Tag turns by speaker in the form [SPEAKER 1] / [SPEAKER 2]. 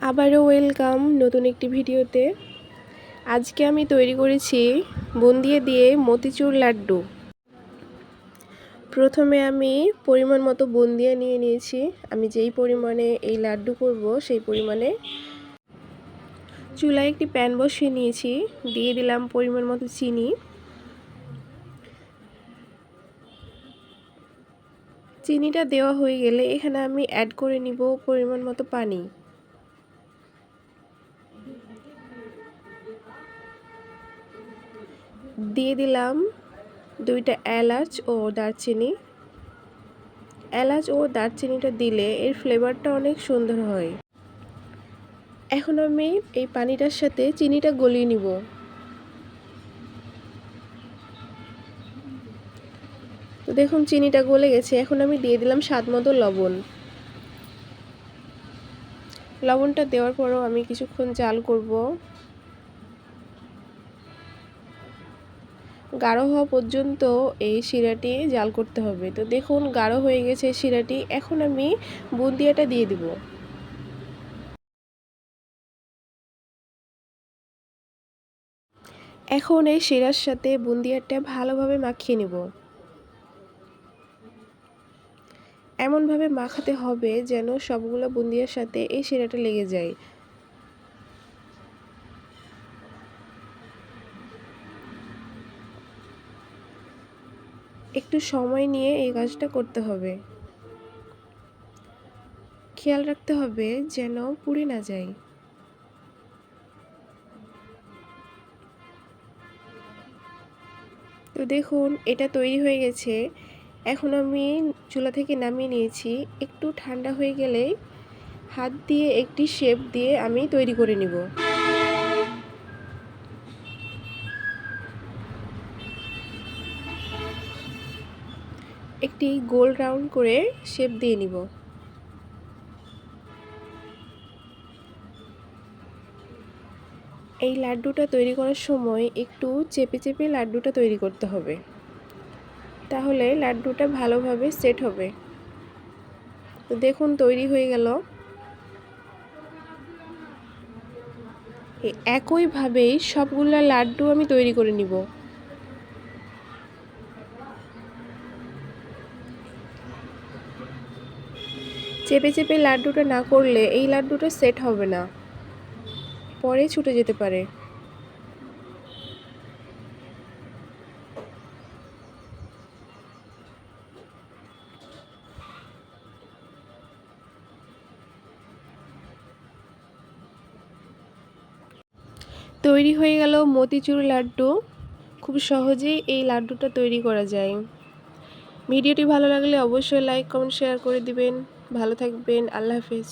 [SPEAKER 1] আবারও ওয়েলকাম নতুন একটি ভিডিওতে। আজকে আমি তৈরি করেছি বুন্দিয়া দিয়ে মতিচুর লাড্ডু। প্রথমে আমি পরিমাণ মতো বুন্দিয়া নিয়ে নিয়েছি। আমি যেই পরিমাণে এই লাড্ডু করব সেই পরিমাণে চুলায় একটি প্যান বসিয়ে নিয়েছি। দিয়ে দিলাম পরিমাণ মতো চিনি। চিনিটা দেওয়া হয়ে গেলে এখানে আমি অ্যাড করে নিব পরিমাণ মতো পানি। দিয়ে দিলাম 2টা এলাচ ও দারচিনি। এলাচ ও দারচিনিটা দিলে এর ফ্লেভারটা অনেক সুন্দর হয়। এখন আমি এই পানিটার সাথে চিনিটা গলিয়ে নিব। তো দেখুন চিনিটা গলে গেছে। এখন আমি দিয়ে দিলাম স্বাদমতো লবণ। লবণটা দেওয়ার পরও আমি কিছুক্ষণ জাল করব। গাঢ় হওয়া পর্যন্ত এই শিরাটি জাল করতে হবে। তো দেখুন গাঢ় হয়ে গেছে শিরাটি। এখন আমি বুন্দিয়াটা দিয়ে দিব। এখন এই শিরার সাথে বুন্দিয়াটা ভালোভাবে মাখিয়ে নেব। এমনভাবে মাখাতে হবে যেন সবগুলো বুন্দিয়ার সাথে এই শিরাটা লেগে যায়। একটু সময় নিয়ে এই কাজটা করতে হবে। খেয়াল রাখতে হবে যেন পুড়ে না যায়। তো দেখুন এটা তৈরি হয়ে গেছে। এখন আমি চুলা থেকে নামিয়ে নিয়েছি। একটু ঠান্ডা হয়ে গেলে হাত দিয়ে একটি শেপ দিয়ে আমি তৈরি করে নিব। একটি গোল রাউন্ড করে শেপ দিয়ে নিব। এই লাড্ডুটা তৈরি করার সময় একটু চেপে চেপে লাড্ডুটা তৈরি করতে হবে, তাহলে লাড্ডুটা ভালোভাবে সেট হবে। তো দেখুন তৈরি হয়ে গেল। একইভাবেই সবগুলা লাড্ডু আমি তৈরি করে নিব। চেপে চেপে লাড্ডুটা না করলে এই লাড্ডুটা সেট হবে না, পরে ছুটে যেতে পারে। তৈরি হয়ে গেল মতিচুর লাড্ডু। খুব সহজেই এই লাড্ডুটা তৈরি করা যায়। ভিডিওটি ভালো লাগলে অবশ্যই লাইক কমেন্ট শেয়ার করে দিবেন। ভালো থাকবেন। আল্লাহ হাফেজ।